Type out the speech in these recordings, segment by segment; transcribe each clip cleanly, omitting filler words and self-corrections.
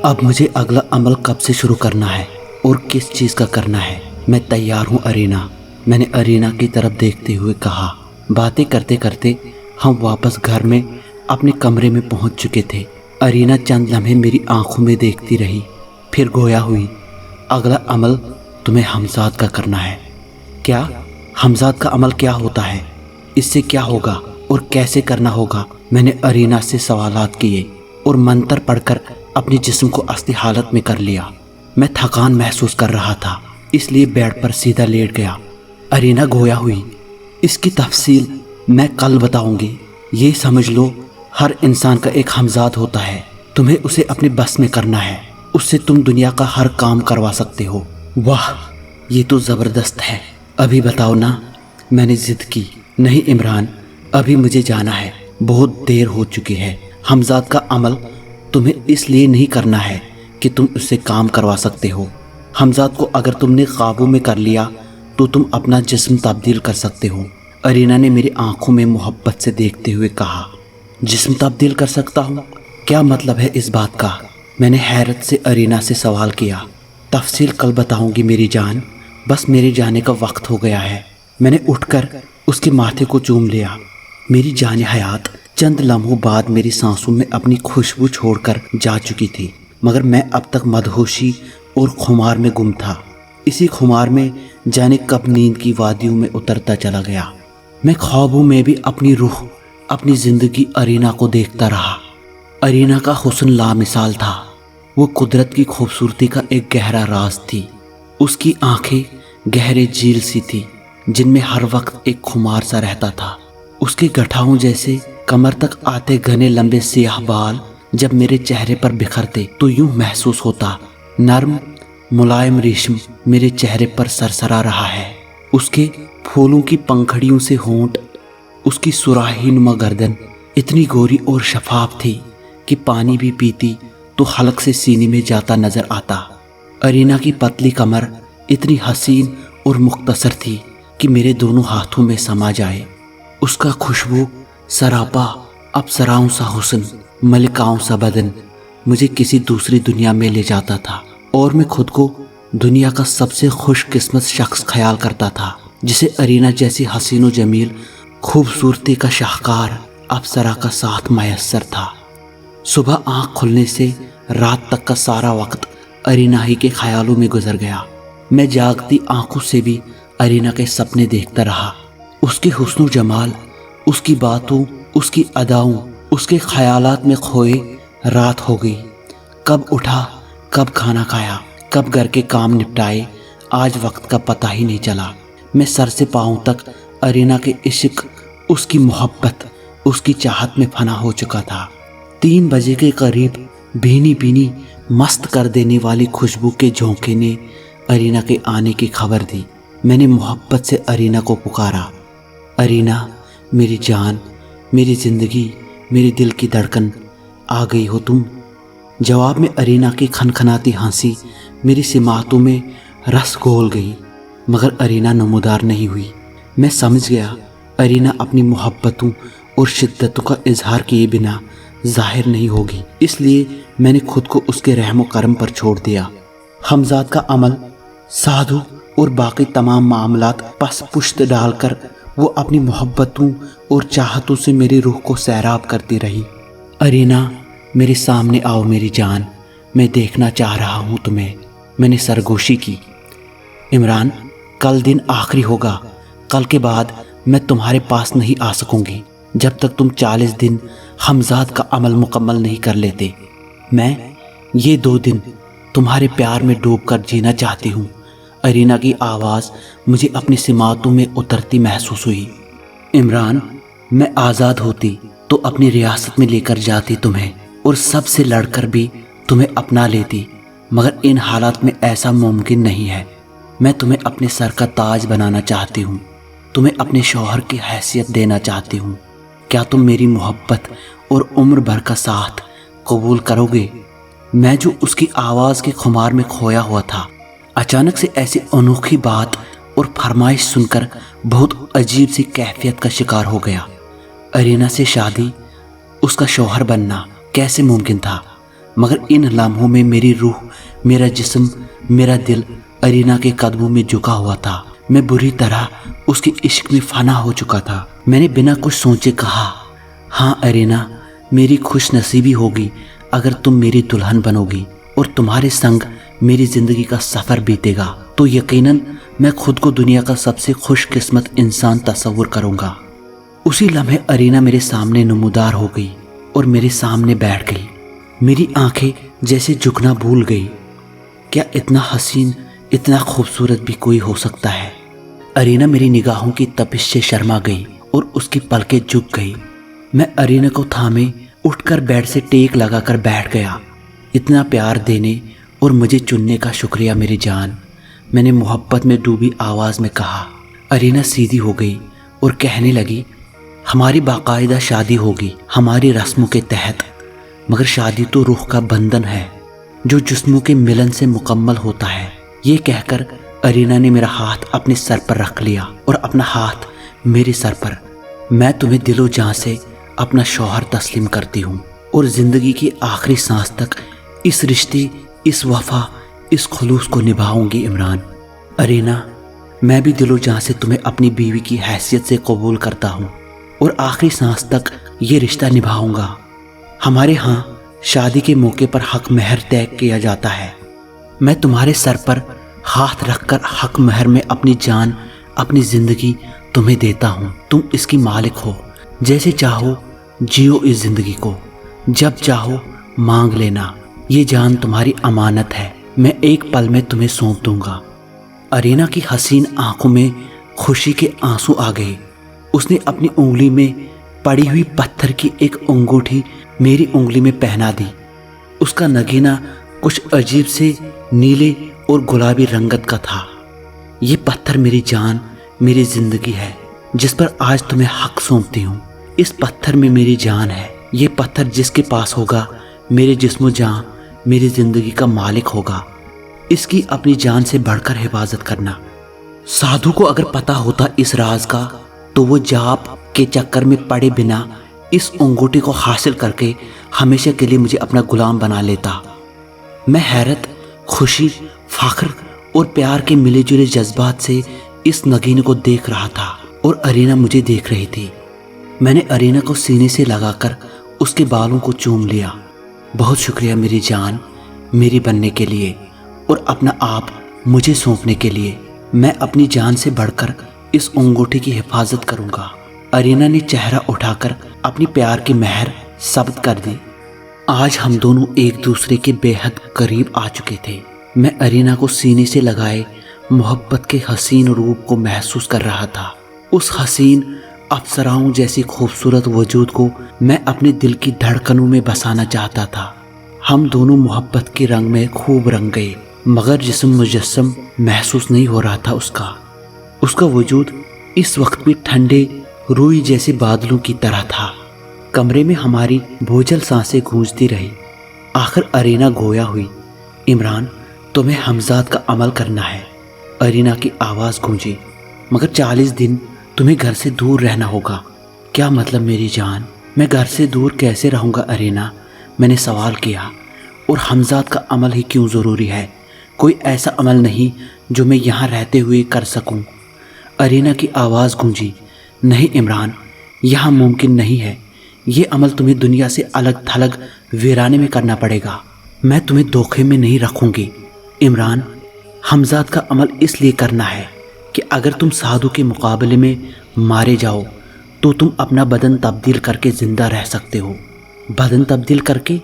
اب مجھے اگلا عمل کب سے شروع کرنا ہے اور کس چیز کا کرنا ہے؟ میں تیار ہوں ارینا، میں نے ارینا کی طرف دیکھتے ہوئے کہا۔ باتیں کرتے کرتے ہم واپس گھر میں اپنے کمرے میں پہنچ چکے تھے۔ ارینا چند لمحے میری آنکھوں میں دیکھتی رہی، پھر گویا ہوئی۔ اگلا عمل تمہیں حمزاد کا کرنا ہے۔ کیا؟ حمزاد کا عمل کیا ہوتا ہے؟ اس سے کیا ہوگا اور کیسے کرنا ہوگا؟ میں نے ارینا سے سوالات کیے اور منتر پڑھ کر اپنے جسم کو اصلی حالت میں کر لیا۔ میں تھکان محسوس کر رہا تھا، اس لیے بیڈ پر سیدھا لیٹ گیا۔ ارینا گویا ہوئی، اس کی تفصیل میں کل بتاؤں گی۔ یہ سمجھ لو ہر انسان کا ایک حمزاد ہوتا ہے، تمہیں اسے اپنے بس میں کرنا ہے، اس سے تم دنیا کا ہر کام کروا سکتے ہو۔ واہ، یہ تو زبردست ہے، ابھی بتاؤ نا، میں نے ضد کی۔ نہیں عمران، ابھی مجھے جانا ہے، بہت دیر ہو چکی ہے۔ حمزاد کا عمل تمہیں اس لیے نہیں کرنا ہے کہ تم اس سے کام کروا سکتے ہو۔ حمزاد کو اگر تم نے قابو میں کر لیا تو تم اپنا جسم تبدیل کر سکتے ہو۔ ارینا نے میری آنکھوں میں محبت سے دیکھتے ہوئے کہا۔ جسم تبدیل کر سکتا ہوں؟ کیا مطلب ہے اس بات کا؟ میں نے حیرت سے ارینا سے سوال کیا۔ تفصیل کل بتاؤں گی میری جان، بس میرے جانے کا وقت ہو گیا ہے۔ میں نے اٹھ کر اس کے ماتھے کو چوم لیا۔ میری جان حیات چند لمحوں بعد میری سانسوں میں اپنی خوشبو چھوڑ کر جا چکی تھی، مگر میں اب تک مدہوشی اور خمار میں گم تھا۔ اسی خمار میں جانے کب نیند کی وادیوں میں اترتا چلا گیا۔ میں خوابوں میں بھی اپنی روح، اپنی زندگی ارینا کو دیکھتا رہا۔ ارینا کا حسن لامثال تھا، وہ قدرت کی خوبصورتی کا ایک گہرا راز تھی۔ اس کی آنکھیں گہرے جھیل سی تھی جن میں ہر وقت ایک خمار سا رہتا تھا۔ اس کے گٹھاؤں جیسے کمر تک آتے گھنے لمبے سیاہ بال جب میرے چہرے پر بکھرتے تو یوں محسوس ہوتا نرم ملائم ریشم میرے چہرے پر سرسرا رہا ہے۔ اس کے پھولوں کی پنکھڑیوں سے ہونٹ، اس کی سراہی نما گردن اتنی گوری اور شفاف تھی کہ پانی بھی پیتی تو حلق سے سینے میں جاتا نظر آتا۔ ارینا کی پتلی کمر اتنی حسین اور مختصر تھی کہ میرے دونوں ہاتھوں میں سما جائے۔ اس کا خوشبو سراپا اپسراؤں سا حسن، ملکاؤں سا بدن مجھے کسی دوسری دنیا میں لے جاتا تھا، اور میں خود کو دنیا کا سب سے خوش قسمت شخص خیال کرتا تھا جسے ارینا جیسی حسین و جمیل خوبصورتی کا شاہکار اپسرا کا ساتھ میسر تھا۔ صبح آنکھ کھلنے سے رات تک کا سارا وقت ارینا ہی کے خیالوں میں گزر گیا۔ میں جاگتی آنکھوں سے بھی ارینا کے سپنے دیکھتا رہا۔ اس کے حسن و جمال، اس کی باتوں، اس کی اداؤں، اس کے خیالات میں کھوئے رات ہو گئی۔ کب اٹھا، کب کھانا کھایا، کب گھر کے کام نپٹائے، آج وقت کا پتہ ہی نہیں چلا۔ میں سر سے پاؤں تک ارینا کے عشق، اس کی محبت، اس کی چاہت میں فنا ہو چکا تھا۔ 3 بجے کے قریب بھینی بھینی مست کر دینے والی خوشبو کے جھونکے نے ارینا کے آنے کی خبر دی۔ میں نے محبت سے ارینا کو پکارا، ارینا میری جان، میری زندگی، میری دل کی دھڑکن، آ گئی ہو تم؟ جواب میں ارینا کی کھنکھناتی ہنسی میری سماعتوں میں رس گھول گئی، مگر ارینا نمودار نہیں ہوئی۔ میں سمجھ گیا ارینا اپنی محبتوں اور شدتوں کا اظہار کیے بنا ظاہر نہیں ہوگی، اس لیے میں نے خود کو اس کے رحم و کرم پر چھوڑ دیا۔ حمزاد کا عمل، سادھو اور باقی تمام معاملات پس پشت ڈال کر وہ اپنی محبتوں اور چاہتوں سے میری روح کو سیراب کرتی رہی۔ ارینا میرے سامنے آؤ میری جان، میں دیکھنا چاہ رہا ہوں تمہیں، میں نے سرگوشی کی۔ عمران، کل دن آخری ہوگا، کل کے بعد میں تمہارے پاس نہیں آ سکوں گی جب تک تم 40 دن حمزاد کا عمل مکمل نہیں کر لیتے۔ میں یہ 2 دن تمہارے پیار میں ڈوب کر جینا چاہتی ہوں۔ ارینا کی آواز مجھے اپنی سماعتوں میں اترتی محسوس ہوئی۔ عمران، میں آزاد ہوتی تو اپنی ریاست میں لے کر جاتی تمہیں، اور سب سے لڑ کر بھی تمہیں اپنا لیتی، مگر ان حالات میں ایسا ممکن نہیں ہے۔ میں تمہیں اپنے سر کا تاج بنانا چاہتی ہوں، تمہیں اپنے شوہر کی حیثیت دینا چاہتی ہوں۔ کیا تم میری محبت اور عمر بھر کا ساتھ قبول کرو گے؟ میں جو اس کی آواز کے خمار میں کھویا ہوا تھا، اچانک سے ایسی انوکھی بات اور فرمائش سن کر بہت عجیب سی کیفیت کا شکار ہو گیا۔ ارینا سے شادی، اس کا شوہر بننا کیسے ممکن تھا؟ मगर इन लम्हों में मेरी रूह, मेरा जिस्म, मेरा दिल अरीना के कदमों में झुका हुआ था। मैं बुरी तरह उसके इश्क में फना हो चुका था। मैंने बिना कुछ सोचे कहा, हाँ अरीना, मेरी खुश नसीबी होगी अगर तुम मेरी दुल्हन बनोगी और तुम्हारे संग मेरी ज़िंदगी का सफ़र बीतेगा तो यकीनन मैं खुद को दुनिया का सबसे खुशकिस्मत इंसान तस्वुर करूँगा। उसी लम्हे अरीना मेरे सामने नमूदार हो गई और मेरे सामने बैठ गई। मेरी आंखें जैसे झुकना भूल गई। क्या इतना हसीन, इतना खूबसूरत भी कोई हो सकता है? अरीना मेरी निगाहों की तपिश से शर्मा गई और उसकी पलकें झुक गई। मैं अरीना को थामे उठकर बेड से टेक लगाकर बैठ गया। इतना प्यार देने और मुझे चुनने का शुक्रिया मेरी जान, मैंने मोहब्बत में डूबी आवाज़ में कहा। अरीना सीधी हो गई और कहने लगी, हमारी बाकायदा शादी होगी हमारी रस्मों के तहत, मगर शादी तो रूह का बंधन है जो जिस्मों के मिलन से मुकम्मल होता है। ये कहकर अरीना ने मेरा हाथ अपने सर पर रख लिया और अपना हाथ मेरे सर पर। मैं तुम्हें दिलो जान से अपना शौहर तस्लीम करती हूँ और ज़िंदगी की आखिरी सांस तक इस रिश्ते, इस वफा, इस खुलूस को निभाऊंगी इमरान। अरीना, मैं भी दिलो जान से तुम्हें अपनी बीवी की हैसियत से कबूल करता हूँ और आखिरी सांस तक ये रिश्ता निभाऊंगा। हमारे यहाँ शादी के मौके पर हक महर तय किया जाता है। मैं तुम्हारे सर पर हाथ रखकर हक महर में अपनी जान, अपनी ज़िंदगी तुम्हें देता हूँ। तुम इसकी मालिक हो। जैसे चाहो जियो इस ज़िंदगी को, जब चाहो मांग लेना। ये जान तुम्हारी अमानत है, मैं एक पल में तुम्हें सौंप दूंगा। अरीना की हसीन आंखों में खुशी के आंसू आ गए। उसने अपनी उंगली में पड़ी हुई पत्थर की एक अंगूठी मेरी उंगली में पहना दी। उसका नगीना कुछ अजीब से नीले और गुलाबी रंगत का था। ये पत्थर मेरी जान, मेरी ज़िंदगी है जिस पर आज तुम्हें हक सौंपती हूँ। इस पत्थर में मेरी जान है। ये पत्थर जिसके पास होगा मेरे जिस्मो जान, मेरी ज़िंदगी का मालिक होगा। इसकी अपनी जान से बढ़कर हिफाजत करना। साधु को अगर पता होता इस राज का तो वो जाप के चक्कर में पड़े बिना इस अंगूठी को हासिल करके हमेशा के लिए मुझे अपना गुलाम बना लेता। मैं हैरत, खुशी, फ़ख्र और प्यार के मिले जुले जज्बात से इस नगीने को देख रहा था और अरीना मुझे देख रही थी। मैंने अरीना को सीने से लगाकर उसके बालों को चूम लिया। बहुत शुक्रिया मेरी जान, मेरी बनने के लिए और अपना आप मुझे सौंपने के लिए। मैं अपनी जान से बढ़कर इस अंगूठी की हिफाजत करूंगा। अरीना ने चेहरा उठाकर अपनी प्यार की महर साबित कर दी। आज हम दोनों एक दूसरे के बेहद करीब आ चुके थे। मैं अरीना को सीने से लगाए मोहब्बत के हसीन रूप को महसूस कर रहा था। उस हसीन अप्सराओं जैसी खूबसूरत वजूद को मैं अपने दिल की धड़कनों में बसाना चाहता था। हम दोनों मोहब्बत के रंग में खूब रंग गए, मगर जिस्म मुजस्सम महसूस नहीं हो रहा था उसका वजूद इस वक्त भी ठंडे रूई जैसे बादलों की तरह था। कमरे में हमारी बोझल सांसें गूंजती रही। आखिर अरीना गोया हुई। इमरान, तुम्हें हमजाद का अमल करना है। अरीना की आवाज़ गूंजी। मगर 40 दिन तुम्हें घर से दूर रहना होगा। क्या मतलब मेरी जान? मैं घर से दूर कैसे रहूँगा अरीना? मैंने सवाल किया। और हमजाद का अमल ही क्यों ज़रूरी है? कोई ऐसा अमल नहीं जो मैं यहाँ रहते हुए कर सकूँ। अरीना की आवाज़ गूंजी। नहीं इमरान, यहाँ मुमकिन नहीं है। ये अमल तुम्हें दुनिया से अलग थलग वीराने में करना पड़ेगा। मैं तुम्हें धोखे में नहीं रखूँगी। इमरान, हमजाद का अमल इसलिए करना है कि अगर तुम साधु के मुकाबले में मारे जाओ तो तुम अपना बदन तब्दील करके ज़िंदा रह सकते हो। बदन तब्दील करके?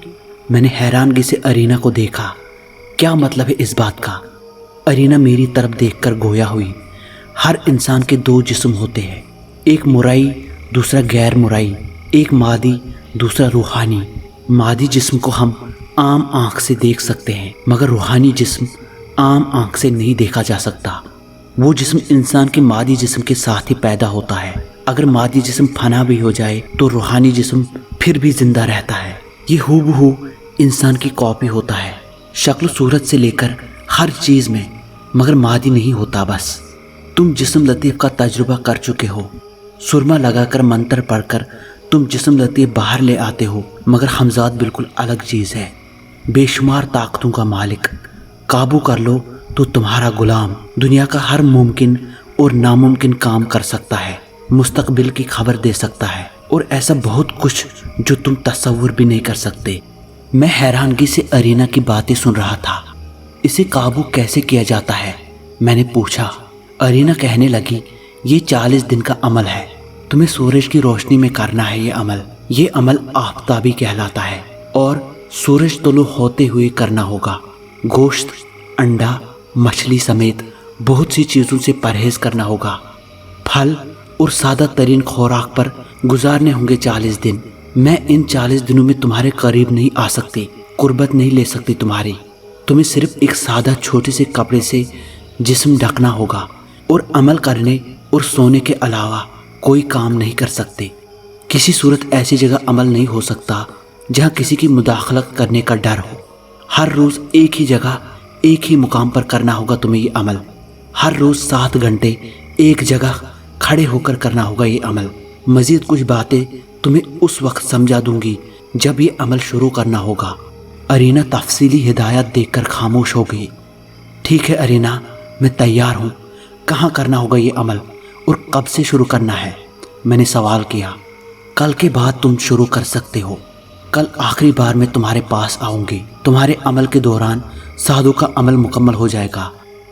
मैंने हैरानगी से अरीना को देखा। क्या मतलब है इस बात का? अरीना मेरी तरफ देखकर गोया हुई। हर इंसान के 2 जिस्म होते हैं, एक मुराई, दूसरा गैर मुराई, एक मादी, दूसरा रूहानी। मादी जिस्म को हम आम आँख से देख सकते हैं, मगर रूहानी जिस्म आम आँख से नहीं देखा जा सकता। वो जिस्म इंसान के मादी जिस्म के साथ ही पैदा होता है। अगर मादी जिस्म फना भी हो जाए तो रूहानी जिस्म फिर भी जिंदा रहता है। ये हूबहू इंसान की कॉपी होता है, शक्ल सूरत से लेकर हर चीज़ में, मगर मादी नहीं होता। बस तुम जिस्म लतीफ़ का तजुर्बा कर चुके हो। सुरमा लगाकर मंत्र पढ़कर तुम जिस्म लतीफ़ बाहर ले आते हो, मगर हमजाद बिल्कुल अलग चीज़ है। بے شمار طاقتوں کا مالک، قابو کر لو تو تمہارا غلام دنیا کا ہر ممکن اور ناممکن کام کر سکتا ہے، مستقبل کی خبر دے سکتا ہے، اور ایسا بہت کچھ جو تم تصور بھی نہیں کر سکتے۔ میں حیرانگی سے ارینا کی باتیں سن رہا تھا۔ اسے قابو کیسے کیا جاتا ہے؟ میں نے پوچھا۔ ارینا کہنے لگی، یہ 40 دن کا عمل ہے، تمہیں سورج کی روشنی میں کرنا ہے یہ عمل آفتابی کہلاتا ہے، اور سورج طلوع ہوتے ہوئے کرنا ہوگا۔ گوشت، انڈا، مچھلی سمیت بہت سی چیزوں سے پرہیز کرنا ہوگا۔ پھل اور سادہ ترین خوراک پر گزارنے ہوں گے 40 دن۔ میں ان 40 دنوں میں تمہارے قریب نہیں آ سکتی، قربت نہیں لے سکتی تمہاری۔ تمہیں صرف ایک سادہ چھوٹے سے کپڑے سے جسم ڈھکنا ہوگا، اور عمل کرنے اور سونے کے علاوہ کوئی کام نہیں کر سکتے۔ کسی صورت ایسی جگہ عمل نہیں ہو سکتا جہاں کسی کی مداخلت کرنے کا ڈر ہو۔ ہر روز ایک ہی جگہ ایک ہی مقام پر کرنا ہوگا تمہیں یہ عمل۔ ہر روز 7 گھنٹے ایک جگہ کھڑے ہو کر کرنا ہوگا یہ عمل۔ مزید کچھ باتیں تمہیں اس وقت سمجھا دوں گی جب یہ عمل شروع کرنا ہوگا۔ ارینا تفصیلی ہدایات دیکھ کر خاموش ہو گئی۔ ٹھیک ہے ارینا، میں تیار ہوں۔ کہاں کرنا ہوگا یہ عمل اور کب سے شروع کرنا ہے؟ میں نے سوال کیا۔ کل کے بعد تم شروع کر سکتے ہو۔ کل آخری بار میں تمہارے پاس آؤں گی۔ تمہارے عمل کے دوران سادھو کا عمل مکمل ہو جائے گا،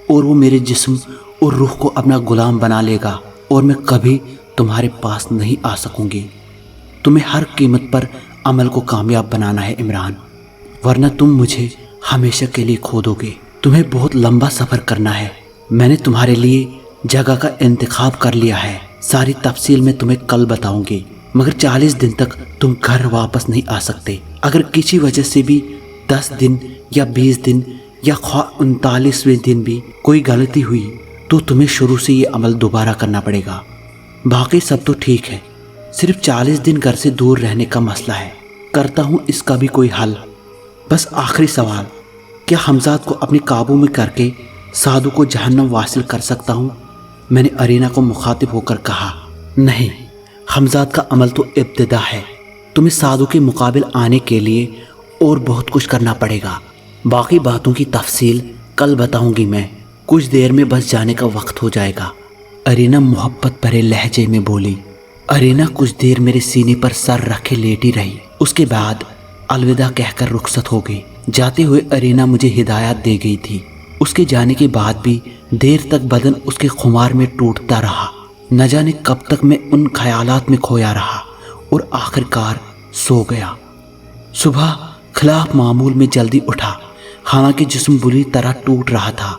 اور وہ میرے جسم اور روح کو اپنا غلام بنا لے گا، اور میں کبھی تمہارے پاس نہیں آ سکوں گی۔ تمہیں ہر قیمت پر عمل کو کامیاب بنانا ہے عمران، ورنہ تم مجھے ہمیشہ کے لیے کھو دو گے۔ تمہیں بہت لمبا سفر کرنا ہے۔ میں نے تمہارے لیے جگہ کا انتخاب کر لیا ہے۔ ساری تفصیل میں تمہیں کل بتاؤں گی، مگر 40 دن تک تم گھر واپس نہیں آ سکتے۔ اگر کسی وجہ سے بھی 10 دن یا 20 دن یا 39ویں دن بھی کوئی غلطی ہوئی تو تمہیں شروع سے یہ عمل دوبارہ کرنا پڑے گا۔ باقی سب تو ٹھیک ہے، صرف 40 دن گھر سے دور رہنے کا مسئلہ ہے۔ کرتا ہوں اس کا بھی کوئی حل۔ بس آخری سوال، کیا حمزات کو اپنے قابو میں کر کے سادھو کو جہنم واصل کر سکتا ہوں؟ میں نے ارینا کو مخاطب ہو کر کہا۔ نہیں، حمزات کا عمل تو ابتدا ہے۔ تمہیں سادھو کے مقابل آنے کے لیے اور بہت کچھ کرنا پڑے گا۔ باقی باتوں کی تفصیل کل بتاؤں گی میں۔ کچھ دیر میں بس جانے کا وقت ہو جائے گا، ارینا محبت بھرے لہجے میں بولی۔ ارینا کچھ دیر میرے سینے پر سر رکھے لیٹی رہی، اس کے بعد الوداع کہہ کر رخصت ہو گئی۔ جاتے ہوئے ارینا مجھے ہدایات دے گئی تھی۔ اس کے جانے کے بعد بھی دیر تک بدن اس کے خمار میں ٹوٹتا رہا۔ نہ جانے کب تک میں ان خیالات میں کھویا رہا، اور آخر کار سو گیا۔ صبح خلاف معمول میں جلدی اٹھا، حالانکہ جسم بری طرح ٹوٹ رہا تھا،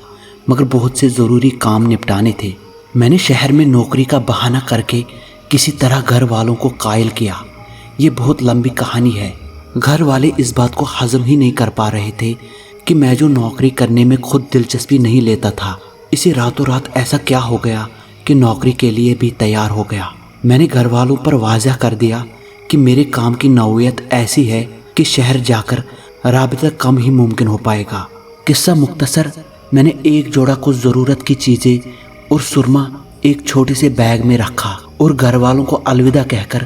مگر بہت سے ضروری کام نپٹانے تھے۔ میں نے شہر میں نوکری کا بہانہ کر کے کسی طرح گھر والوں کو قائل کیا۔ یہ بہت لمبی کہانی ہے۔ گھر والے اس بات کو ہضم ہی نہیں کر پا رہے تھے کہ میں جو نوکری کرنے میں خود دلچسپی نہیں لیتا تھا، اسے راتوں رات ایسا کیا ہو گیا کہ نوکری کے لیے بھی تیار ہو گیا۔ میں نے گھر والوں پر واضح کر دیا کہ میرے کام کی نوعیت ایسی ہے کہ شہر جا کر رابطہ کم ہی ممکن ہو پائے گا۔ قصہ مختصر، میں نے ایک جوڑا کچھ ضرورت کی چیزیں اور سرما ایک چھوٹے سے بیگ میں رکھا اور گھر والوں کو الوداع کہہ کر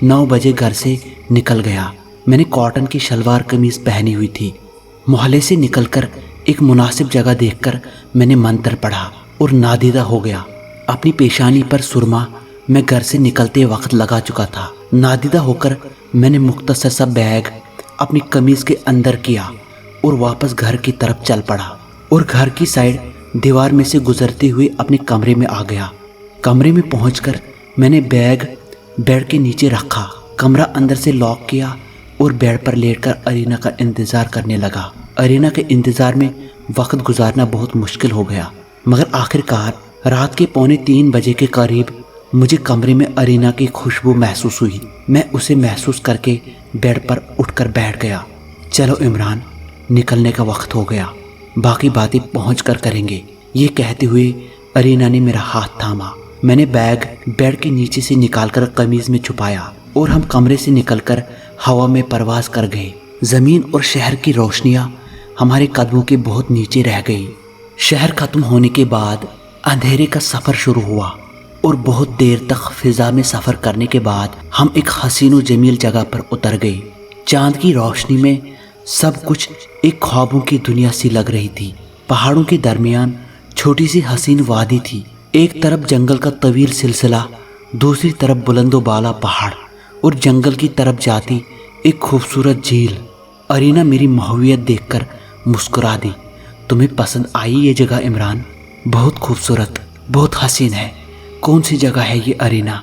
9 بجے گھر سے نکل گیا۔ میں نے کاٹن کی شلوار قمیض پہنی ہوئی تھی۔ محلے سے نکل کر ایک مناسب جگہ دیکھ کر میں نے منتر پڑھا اور نادیدہ ہو گیا۔ اپنی پیشانی پر سرما میں گھر سے نکلتے وقت لگا چکا تھا۔ نادیدہ ہو کر میں نے مختصر سا بیگ اپنی قمیض کے اندر کیا اور واپس گھر کی طرف چل پڑا، اور گھر کی سائڈ دیوار میں سے گزرتے ہوئے اپنے کمرے میں آ گیا۔ کمرے میں پہنچ کر میں نے بیگ بیڈ کے نیچے رکھا، کمرہ اندر سے لاک کیا اور بیڈ پر لیٹ کر ارینا کا انتظار کرنے لگا۔ ارینا کے انتظار میں وقت گزارنا بہت مشکل ہو گیا، مگر آخر کار رات کے 2:45 بجے کے قریب مجھے کمرے میں ارینا کی خوشبو محسوس ہوئی۔ میں اسے محسوس کر کے بیڈ پر اٹھ کر بیٹھ گیا۔ چلو عمران، نکلنے کا وقت ہو گیا، باقی باتیں پہنچ کر کریں گے۔ یہ کہتے ہوئے ارینا نے میرا ہاتھ تھاما۔ میں نے بیگ بیڈ کے نیچے سے نکال کر قمیض میں چھپایا اور ہم کمرے سے نکل کر ہوا میں پرواز کر گئے۔ زمین اور شہر کی روشنیاں ہمارے قدموں کے بہت نیچے رہ گئی۔ شہر ختم ہونے کے بعد اندھیرے کا سفر شروع ہوا، اور بہت دیر تک فضا میں سفر کرنے کے بعد ہم ایک حسین و جمیل جگہ پر اتر گئے۔ چاند کی روشنی میں सब कुछ एक ख्वाबों की दुनिया सी लग रही थी। पहाड़ों के दरमियान छोटी सी हसीन वादी थी। एक तरफ जंगल का तवील सिलसिला, दूसरी तरफ बुलंदो बाला पहाड़ और जंगल की तरफ जाती एक खूबसूरत झील। अरीना मेरी महवियत देखकर मुस्कुरा दी। तुम्हें पसंद आई ये जगह इमरान? बहुत खूबसूरत, बहुत हसीन है। कौन सी जगह है ये अरीना?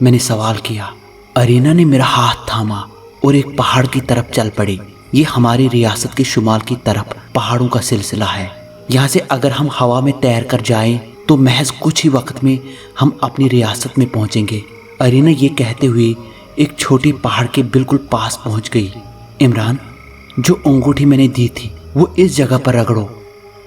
मैंने सवाल किया। अरीना ने मेरा हाथ थामा और एक पहाड़ की तरफ चल पड़ी। ये हमारी रियासत के शुमाल की तरफ पहाड़ों का सिलसिला है। यहाँ से अगर हम हवा में तैर कर जाएं तो महज कुछ ही वक्त में हम अपनी रियासत में पहुँचेंगे। अरीना ये कहते हुए एक छोटी पहाड़ के बिल्कुल पास पहुँच गई। इमरान, जो अंगूठी मैंने दी थी वो इस जगह पर रगड़ो।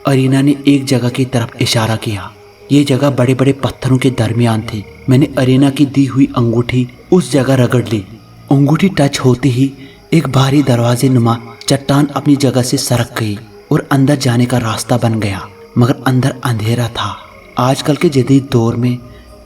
अरीना ने एक जगह की तरफ इशारा किया। ये जगह बड़े बड़े पत्थरों के दरमियान थी। मैंने अरीना की दी हुई अंगूठी उस जगह रगड़ ली। अंगूठी टच होते ही एक भारी दरवाजे नुमा चट्टान अपनी जगह से सरक गई और अंदर जाने का रास्ता बन गया, मगर अंदर अंधेरा था। आजकल के जदीद दौर में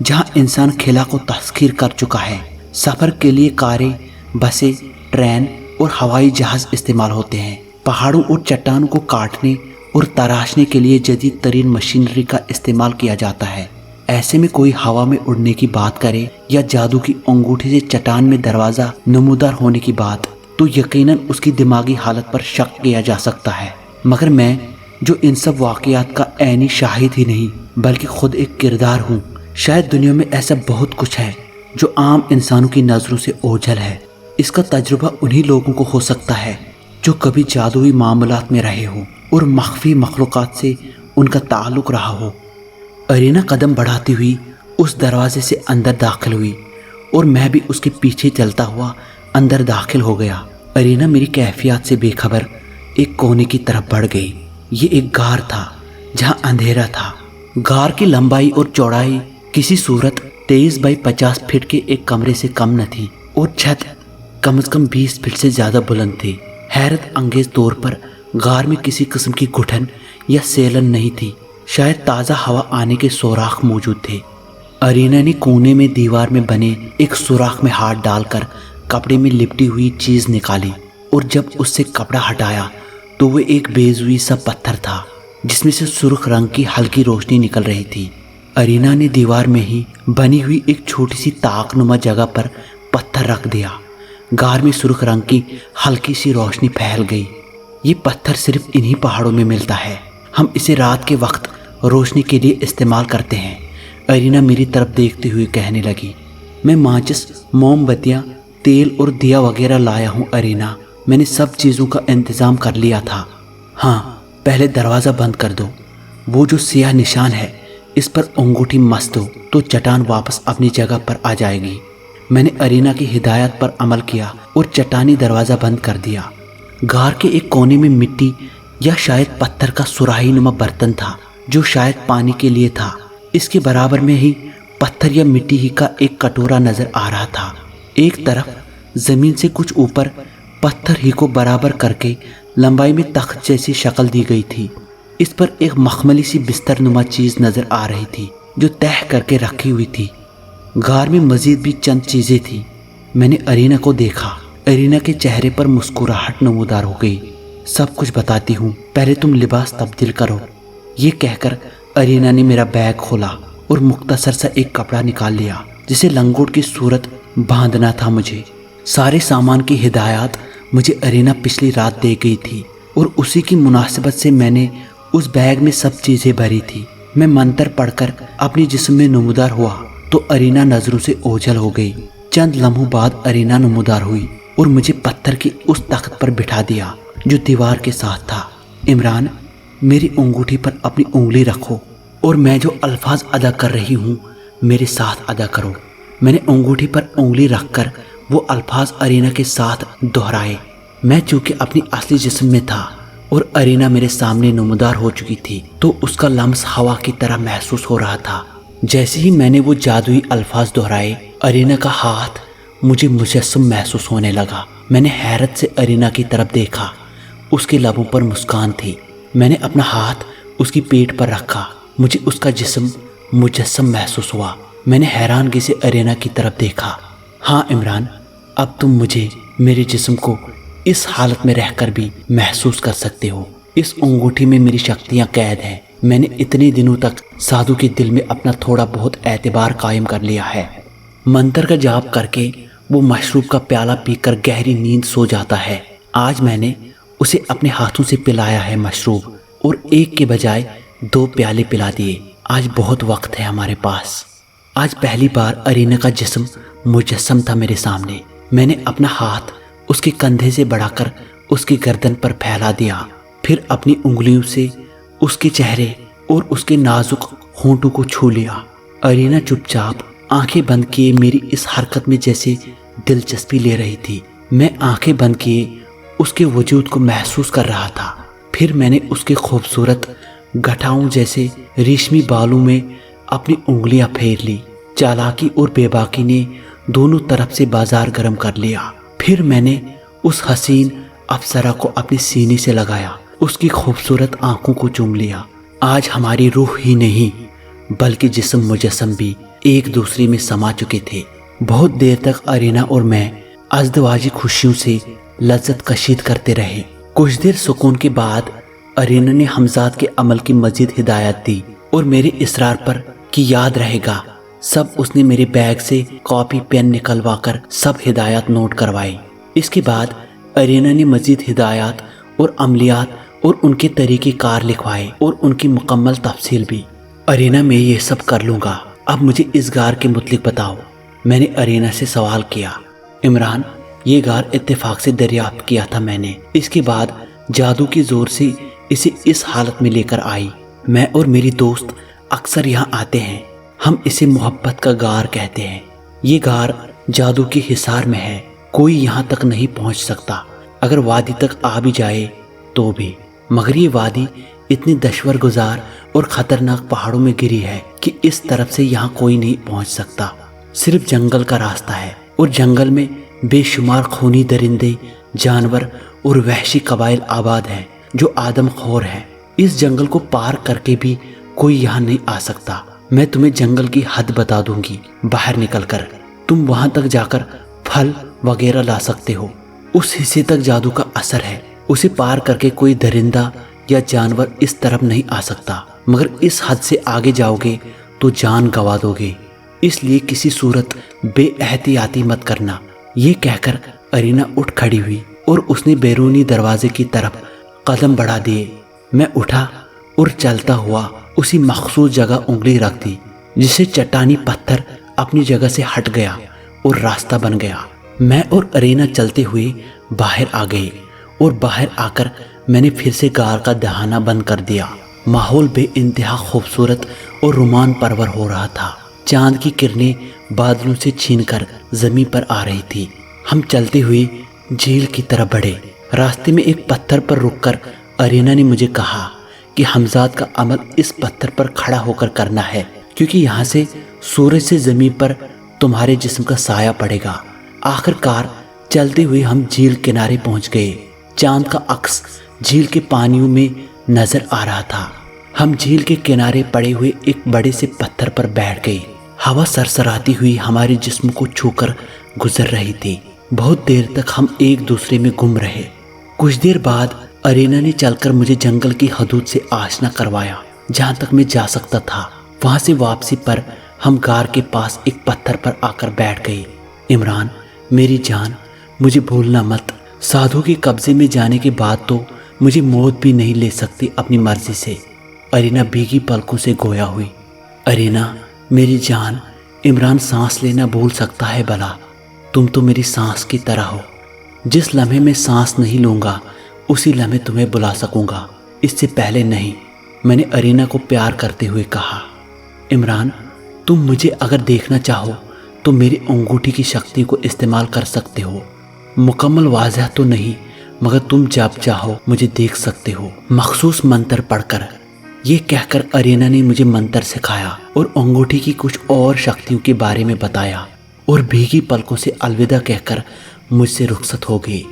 जहाँ इंसान खिला को तस्खीर कर चुका है, सफ़र के लिए कारें, बसें, ट्रेन और हवाई जहाज़ इस्तेमाल होते हैं। पहाड़ों और चट्टानों को काटने और तराशने के लिए जदीद तरीन मशीनरी का इस्तेमाल किया जाता है। ऐसे में कोई हवा में उड़ने की बात करे या जादू की अंगूठी से चट्टान में दरवाज़ा नमूदार होने की बात, तो यकीनन उसकी दिमागी हालत पर शक किया जा सकता है। मगर मैं, जो इन सब वाक़यात का ऐनी शाहिद ही नहीं बल्कि खुद एक किरदार हूँ, शायद दुनिया में ऐसा बहुत कुछ है जो आम इंसानों की नज़रों से ओझल है। इसका तजुर्बा उन्हीं लोगों को हो सकता है जो कभी जादुई मामलात में रहे हो और मख्फी मखलूक़ात से उनका ताल्लुक़ रहा हो। अरीना कदम बढ़ाती हुई उस दरवाजे से अंदर दाखिल हुई और मैं भी उसके पीछे चलता हुआ अंदर दाखिल हो गया। अरीना मेरी कैफियत से बेखबर एक कोने की तरफ बढ़ गई। ये एक गार था जहाँ अंधेरा था। गार की लंबाई और चौड़ाई किसी सूरत 23 बाई 50 फीट के एक कमरे से कम न थी और छत कम से कम 20 फीट से ज़्यादा बुलंद थी। हैरत अंगेज तौर पर गार में किसी किस्म की घुटन या सेलन नहीं थी। शायद ताज़ा हवा आने के सुराख मौजूद थे। अरीना ने कोने में दीवार में बने एक सुराख में हाथ डालकर कपड़े में लिपटी हुई चीज़ निकाली और जब उससे कपड़ा हटाया तो वो एक बेजुई सा पत्थर था जिसमें से सुर्ख रंग की हल्की रोशनी निकल रही थी। अरीना ने दीवार में ही बनी हुई एक छोटी सी ताकनुमा जगह पर पत्थर रख दिया। गार में सुर्ख रंग की हल्की सी रोशनी फैल गई। ये पत्थर सिर्फ इन्हीं पहाड़ों में मिलता है। हम इसे रात के वक्त रोशनी के लिए इस्तेमाल करते हैं। अरीना मेरी तरफ देखते हुए कहने लगी। मैं माचिस, मोमबत्तियाँ, तेल और दिया वगैरह लाया हूँ अरीना। मैंने सब चीज़ों का इंतज़ाम कर लिया था। हाँ, पहले दरवाज़ा बंद कर दो। वो जो सियाह निशान है इस पर अंगूठी मस दो तो चट्टान वापस अपनी जगह पर आ जाएगी। मैंने अरीना की हिदायत पर अमल किया और चट्टानी दरवाज़ा बंद कर दिया। गार के एक कोने में मिट्टी या शायद पत्थर का सुराही नुमा बर्तन था जो शायद पानी के लिए था। इसके बराबर में ही पत्थर या मिट्टी ही का एक कटोरा नज़र आ रहा था। एक तरफ ज़मीन से कुछ ऊपर पत्थर ही को बराबर करके लंबाई में तख्त जैसी शक्ल दी गई थी। इस पर एक मखमली सी बिस्तर नुमा चीज़ नज़र आ रही थी जो तह करके रखी हुई थी। गार में मज़ीद भी चंद चीज़ें थी। मैंने अरीना को देखा। अरीना के चेहरे पर मुस्कुराहट नमूदार हो गई। सब कुछ बताती हूँ, पहले तुम लिबास तब्दील करो। ये कहकर अरीना ने मेरा बैग खोला और मुख्तसर सा एक कपड़ा निकाल लिया जिसे लंगोट की सूरत बांधना था मुझे। सारे सामान की हिदायत मुझे अरीना पिछली रात दे गई थी और उसी की मुनासिबत से मैंने उस बैग में सब चीज़ें भरी थी। मैं मंत्र पढ़कर अपनी जिस्म में नमूदार हुआ तो अरीना नज़रों से ओझल हो गई। चंद लम्हों बाद अरीना नमूदार हुई और मुझे पत्थर की उस तख्त पर बिठा दिया जो दीवार के साथ था। इमरान, मेरी अंगूठी पर अपनी उंगली रखो और मैं जो अल्फाज अदा कर रही हूँ मेरे साथ अदा करो। मैंने अंगूठी पर उंगली रखकर वो अल्फाज अरीना के साथ दोहराए। मैं चूँकि अपनी असली जिस्म में था और अरीना मेरे सामने नमूदार हो चुकी थी तो उसका लम्स हवा की तरह महसूस हो रहा था। जैसे ही मैंने वो जादुई अल्फाज दोहराए अरीना का हाथ मुझे मुजस्सम महसूस होने लगा। मैंने हैरत से अरीना की तरफ देखा। उसके लबों पर मुस्कान थी। मैंने अपना हाथ उसकी पीठ पर रखा। मुझे उसका जिस्म मुजस्सम महसूस हुआ। मैंने हैरानगी से अरीना की तरफ देखा। हाँ इमरान, अब तुम मुझे, मेरे जिस्म को इस हालत में रहकर भी महसूस कर सकते हो। इस अंगूठी में मेरी शक्तियां कैद हैं। मैंने इतने दिनों तक साधु के दिल में अपना थोड़ा बहुत एतबार कायम कर लिया है। मंत्र का जाप करके वो मशरूब का प्याला पीकर गहरी नींद सो जाता है। आज मैंने उसे अपने हाथों से पिलाया है मशरूब, और एक के बजाय 2 प्याले पिला दिए। आज बहुत वक्त है हमारे पास। आज पहली बार अरीना का जिस्म मुजस्सम था मेरे सामने। मैंने अपना हाथ उसके कंधे से बढ़ाकर उसकी गर्दन पर फैला दिया, फिर अपनी उंगलियों से उसके चेहरे और उसके नाजुक होंठों को छू लिया। अरीना चुपचाप आंखें बंद किए मेरी इस हरकत में जैसे दिलचस्पी ले रही थी। मैं आंखें बंद किए उसके वजूद को महसूस कर रहा था। फिर मैंने उसके खूबसूरत गठाओं जैसे रेशमी बालों में अपनी उंगलियां फेर ली। चालाकी और बेबाकी ने दोनों तरफ से बाजार गर्म कर लिया। फिर मैंने उस हसीन अप्सरा को अपने सीने से लगाया, उसकी खूबसूरत आंखों को चूम लिया। आज हमारी रूह ही नहीं बल्कि जिस्म मुजस्सम भी एक दूसरे में समा चुके थे। बहुत देर तक अरीना और मैं अज़दवाजी खुशियों से लज्जत कशीद करते रहे। कुछ देर सुकून के बाद अरीना ने हमजाद के अमल की मजीद हिदायत दी और मेरे इसरार पर कि याद रहेगा सब उसने मेरे बैग से कॉपी पेन निकलवा कर सब हिदायत नोट करवाई। इसके बाद अरीना ने मजीद हिदायत और अमलियात और उनके तरीके कार लिखवाए और उनकी मुकम्मल तफसील भी। अरीना मैं ये सब कर लूँगा, अब मुझे इस गार के मुतलिक बताओ। मैंने अरीना से सवाल किया। इमरान, ये गार इत्तेफाक से दरियाफ्त किया था मैंने। इसके बाद जादू के जोर से इसे इस हालत में लेकर आई। मैं और मेरी दोस्त अक्सर यहाँ आते हैं। हम इसे मोहब्बत का गार कहते हैं। ये गार जादू के हिसार में है, कोई यहाँ तक नहीं पहुँच सकता। अगर वादी तक आ भी जाए तो भी, मगर ये वादी इतनी दश्वर गुजार और खतरनाक पहाड़ों में गिरी है कि इस तरफ से यहाँ कोई नहीं पहुँच सकता। सिर्फ जंगल का रास्ता है और जंगल में बेशुमार खूनी दरिंदे, जानवर और वहशी कबाइल आबाद हैं जो आदमखोर हैं। इस जंगल को पार करके भी कोई यहाँ नहीं आ सकता। मैं तुम्हें जंगल की हद बता दूंगी। बाहर निकलकर तुम वहां तक जाकर फल वगैरह ला सकते हो। उस हिस्से तक जादू का असर है, उसे पार करके कोई दरिंदा या जानवर इस तरफ नहीं आ सकता। मगर इस हद से आगे जाओगे तो जान गंवा दोगे, इसलिए किसी सूरत बेएहतियाती मत करना। ये कहकर अरीना उठ खड़ी हुई और उसने बैरूनी दरवाजे की तरफ कदम बढ़ा दिए। मैं उठा और चलता हुआ उसी मखसूस जगह उंगली रख दी जिससे चट्टानी पत्थर अपनी जगह से हट गया और रास्ता बन गया। मैं और अरीना चलते हुए बाहर आ गए और बाहर आकर मैंने फिर से गार का दहाना बंद कर दिया। माहौल बेइंतहा खूबसूरत और रोमान परवर हो रहा था। चांद की किरणें बादलों से छीनकर जमीन पर आ रही थी। हम चलते हुए झील की तरफ बढ़े। रास्ते में एक पत्थर पर रुककर अरीना ने मुझे कहा कि हमजाद का अमल इस पत्थर पर खड़ा होकर करना है, क्योंकि यहाँ से सूरज से जमीन पर तुम्हारे जिस्म का साया पड़ेगा। आखिरकार चलते हुए हम झील किनारे पहुँच गए। चांद का अक्स झील के पानियों में नजर आ रहा था। हम झील के किनारे पड़े हुए एक बड़े से पत्थर पर बैठ गए। हवा सरसराती हुई हमारे जिस्म को छूकर गुजर रही थी। बहुत देर तक हम एक दूसरे में गुम रहे। कुछ देर बाद अरीना ने चलकर मुझे जंगल की हदूद से आशना करवाया, जहाँ तक मैं जा सकता था। वहाँ से वापसी पर हम गार के पास एक पत्थर पर आकर बैठ गए। इमरान, मेरी जान, मुझे भूलना मत। साधु के कब्जे में जाने के बाद तो मुझे मौत भी नहीं ले सकती अपनी मर्जी से। अरीना भीगी पलकों से गोया हुई। अरीना, मेरी जान, इमरान सांस लेना भूल सकता है भला? तुम तो मेरी सांस की तरह हो। जिस लम्हे में सांस नहीं लूँगा उसी लम्हे तुम्हें बुला सकूँगा, इससे पहले नहीं, मैंने अरीना को प्यार करते हुए कहा। इमरान, तुम मुझे अगर देखना चाहो तो मेरी अंगूठी की शक्ति को इस्तेमाल कर सकते हो। मुकम्मल वाज़ह तो नहीं, मगर तुम जब चाहो मुझे देख सकते हो, मखसूस मंत्र पढ़कर। ये कहकर अरीना ने मुझे मंत्र सिखाया और अंगूठी की कुछ और शक्तियों के बारे में बताया और भीगी पलकों से अलविदा कहकर मुझसे रुखसत हो गई।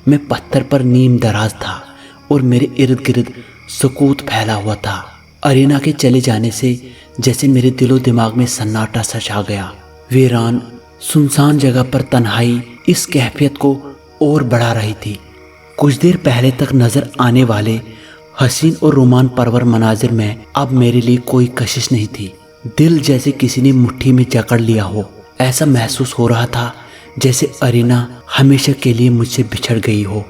मैं पत्थर पर नीम दराज था और मेरे इर्द गिर्द सुकूत फैला हुआ था। अरीना के चले जाने से जैसे मेरे दिलो दिमाग में सन्नाटा सा छा गया। वीरान सुनसान जगह पर तन्हाई इस कैफियत को اور بڑھا رہی تھی۔ کچھ دیر پہلے تک نظر آنے والے حسین اور رومان پرور مناظر میں اب میرے لیے کوئی کشش نہیں تھی۔ دل جیسے کسی نے مٹھی میں جکڑ لیا ہو۔ ایسا محسوس ہو رہا تھا جیسے ارینا ہمیشہ کے لیے مجھ سے بچھڑ گئی ہو۔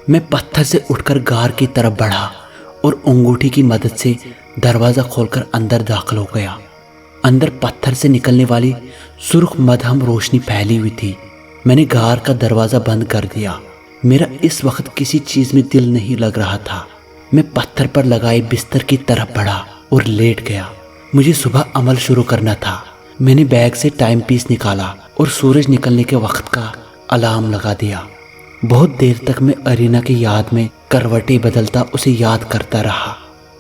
میں پتھر سے اٹھ کر غار کی طرف بڑھا اور انگوٹھی کی مدد سے دروازہ کھول کر اندر داخل ہو گیا۔ اندر پتھر سے نکلنے والی سرخ مدھم روشنی پھیلی ہوئی تھی۔ میں نے غار کا دروازہ بند کر دیا۔ میرا اس وقت کسی چیز میں دل نہیں لگ رہا تھا۔ میں پتھر پر لگائے بستر کی طرف بڑھا اور لیٹ گیا۔ مجھے صبح عمل شروع کرنا تھا۔ میں نے بیگ سے ٹائم پیس نکالا اور سورج نکلنے کے وقت کا الارم لگا دیا۔ بہت دیر تک میں ارینا کی یاد میں کروٹیں بدلتا اسے یاد کرتا رہا۔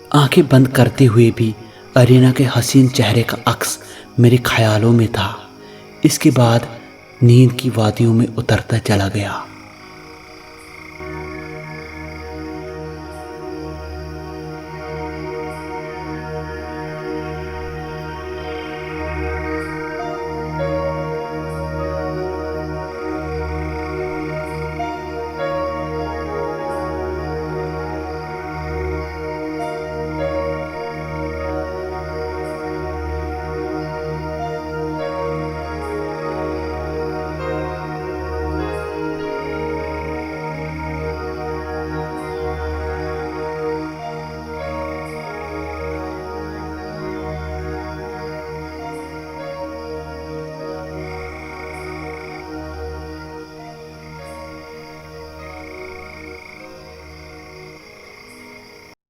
آنکھیں بند کرتے ہوئے بھی ارینا کے حسین چہرے کا عکس میرے خیالوں میں تھا۔ اس کے بعد نیند کی وادیوں میں اترتا چلا گیا۔